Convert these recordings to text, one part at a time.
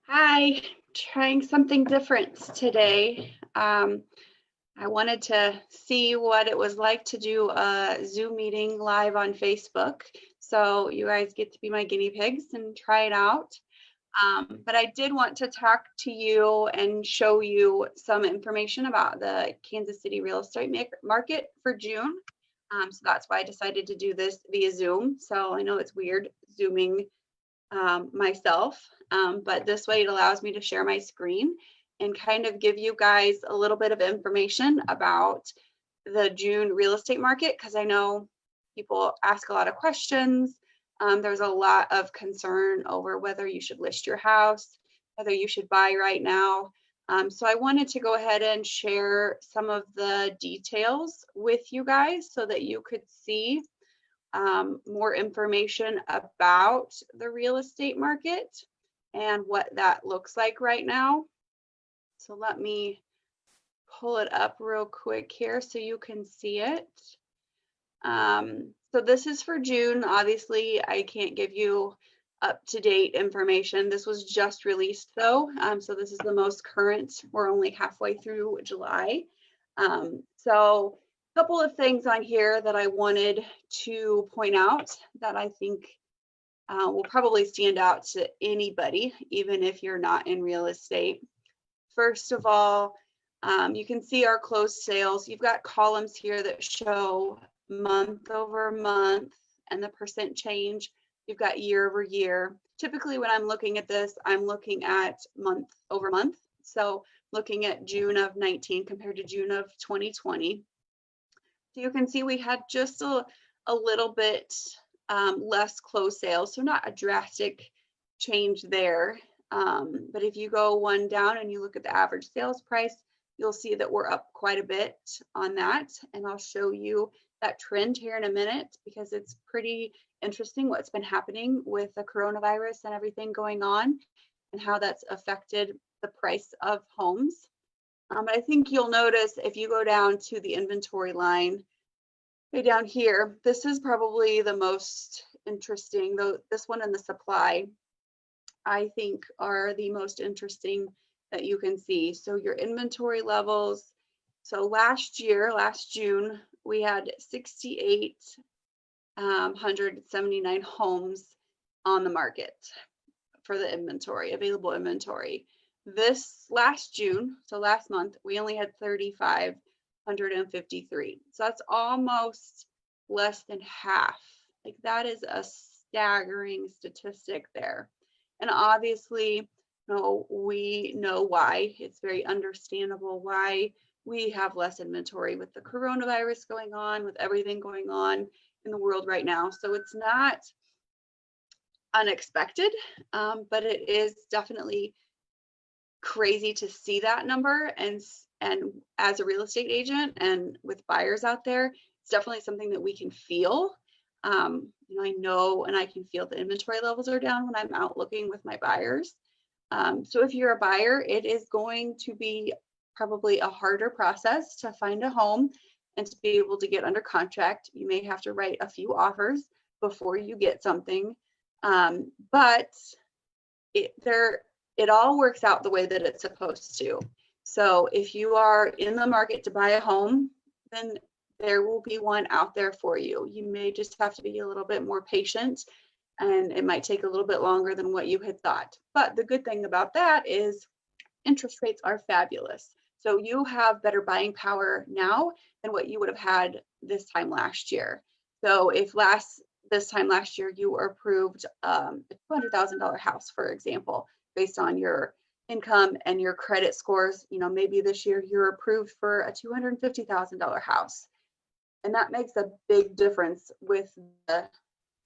Hi, trying something different today. I wanted to see what it was like to do a Zoom meeting live on Facebook. So you guys get to be my guinea pigs and try it out. But I did want to talk to you and show you some information about the Kansas City real estate market for June. So that's why I decided to do this via Zoom. So I know it's weird Zooming myself, but this way it allows me to share my screen and kind of give you guys a little bit of information about the June real estate market, because I know people ask a lot of questions. There's a lot of concern over whether you should list your house, whether you should buy right now. So I wanted to go ahead and share some of the details with you guys so that you could see more information about the real estate market and what that looks like right now. So let me pull it up real quick here so you can see it. So this is for June. Obviously, I can't give you up-to-date information. This was just released though. So this is the most current. We're only halfway through July. So a couple of things on here that I wanted to point out that I think will probably stand out to anybody, even if you're not in real estate. First of all, you can see our closed sales. You've got columns here that show month over month and the percent change. You've got year over year. Typically when I'm looking at this, I'm looking at month over month. So looking at June of 19 compared to June of 2020. So you can see we had just a little bit less closed sales, so not a drastic change there. But if you go one down and you look at the average sales price, you'll see that we're up quite a bit on that. And I'll show you that trend here in a minute because it's pretty interesting what's been happening with the coronavirus and everything going on and how that's affected the price of homes. I think you'll notice if you go down to the inventory line, way down here, this is probably the most interesting, though this one and the supply, I think are the most interesting that you can see. So your inventory levels. So last year, last June, we had 6,879 homes on the market for the inventory, available inventory. This last June, so last month, we only had 3,553. So that's almost less than half. Like that is a staggering statistic there. And obviously, we know why. It's very understandable why we have less inventory with the coronavirus going on, with everything going on in the world right now. So it's not unexpected, but it is definitely crazy to see that number. And as a real estate agent and with buyers out there, it's definitely something that we can feel. I know and I can feel the inventory levels are down when I'm out looking with my buyers. So if you're a buyer, it is going to be probably a harder process to find a home and to be able to get under contract. You may have to write a few offers before you get something. But it all works out the way that it's supposed to. So if you are in the market to buy a home, then there will be one out there for you. You may just have to be a little bit more patient and it might take a little bit longer than what you had thought. But the good thing about that is interest rates are fabulous. So you have better buying power now than what you would have had this time last year. So if this time last year you were approved a $200,000 house, for example, based on your income and your credit scores, maybe this year you're approved for a $250,000 house. And that makes a big difference with the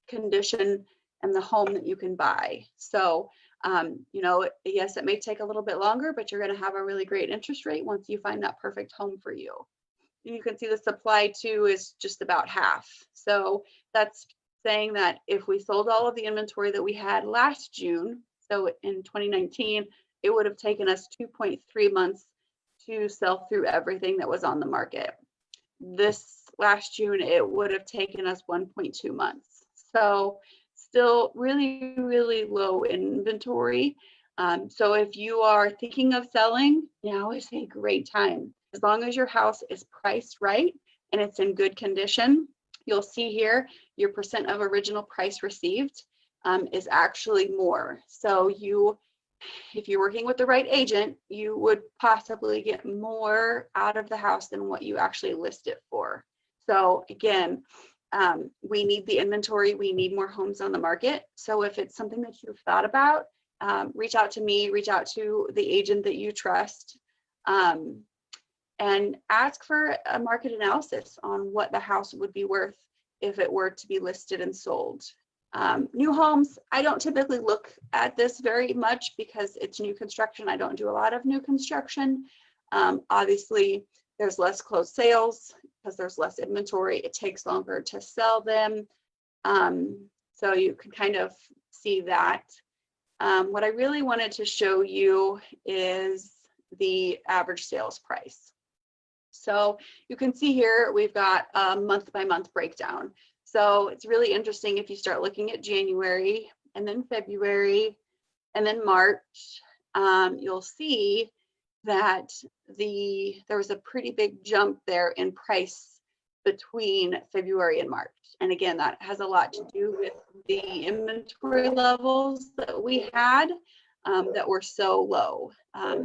condition and the home that you can buy. So, yes, it may take a little bit longer, but you're going to have a really great interest rate once you find that perfect home for you. You can see the supply too is just about half. So that's saying that if we sold all of the inventory that we had last June, so in 2019, it would have taken us 2.3 months to sell through everything that was on the market. This last June, it would have taken us 1.2 months. So still really, really low inventory. So if you are thinking of selling, now is a great time. As long as your house is priced right and it's in good condition, you'll see here your percent of original price received is actually more. So if you're working with the right agent, you would possibly get more out of the house than what you actually list it for. So again, we need the inventory, we need more homes on the market. So if it's something that you've thought about, reach out to me, reach out to the agent that you trust, and ask for a market analysis on what the house would be worth if it were to be listed and sold. New homes, I don't typically look at this very much because it's new construction. I don't do a lot of new construction. Obviously, there's less closed sales because there's less inventory. It takes longer to sell them. So you can kind of see that. What I really wanted to show you is the average sales price. So you can see here, we've got a month by month breakdown. So it's really interesting if you start looking at January and then February and then March, you'll see that there was a pretty big jump there in price between February and March. And again, that has a lot to do with the inventory levels that we had that were so low.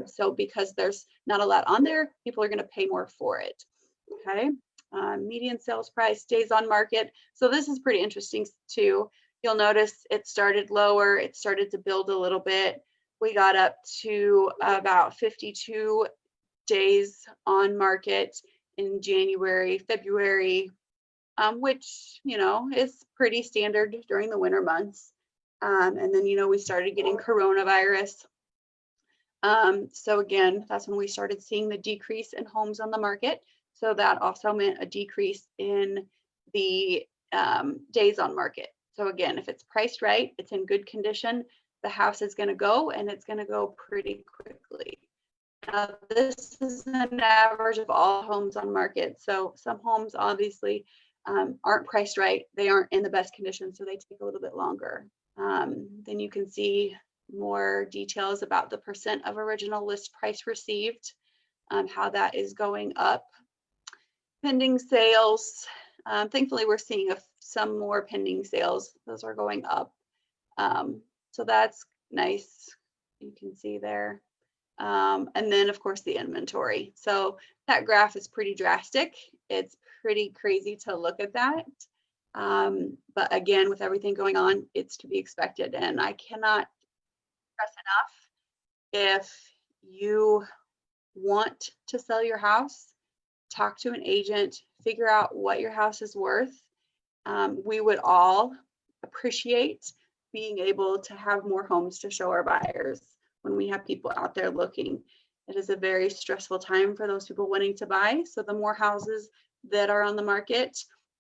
So because there's not a lot on there, people are going to pay more for it. Okay. Median sales price, days on market. So this is pretty interesting too. You'll notice it started lower. It started to build a little bit. We got up to about 52 days on market in January, February, which, is pretty standard during the winter months. And then, we started getting coronavirus. So again, that's when we started seeing the decrease in homes on the market. So that also meant a decrease in the days on market. So again, if it's priced right, it's in good condition, the house is going to go, and it's going to go pretty quickly. This is an average of all homes on market. So some homes obviously aren't priced right. They aren't in the best condition, so they take a little bit longer. Then you can see more details about the percent of original list price received, how that is going up. Pending sales, thankfully we're seeing some more pending sales. Those are going up. So that's nice. You can see there. And then of course the inventory. So that graph is pretty drastic. It's pretty crazy to look at that. But again, with everything going on, it's to be expected. And I cannot stress enough, if you want to sell your house, talk to an agent, figure out what your house is worth. We would all appreciate being able to have more homes to show our buyers when we have people out there looking. It is a very stressful time for those people wanting to buy. So the more houses that are on the market,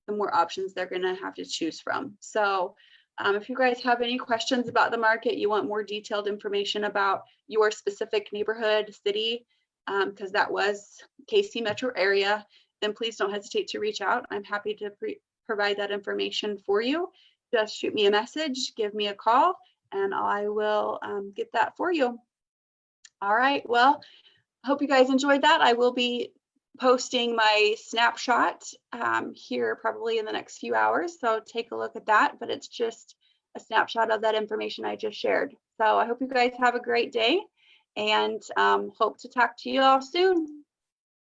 the more options they're going to have to choose from. So if you guys have any questions about the market, you want more detailed information about your specific neighborhood, city, because that was KC metro area, then please don't hesitate to reach out. I'm happy to provide that information for you. Just shoot me a message, give me a call, and I will get that for you. All right, well, I hope you guys enjoyed that. I will be posting my snapshot here probably in the next few hours, so take a look at that, but it's just a snapshot of that information I just shared. So I hope you guys have a great day, and hope to talk to you all soon.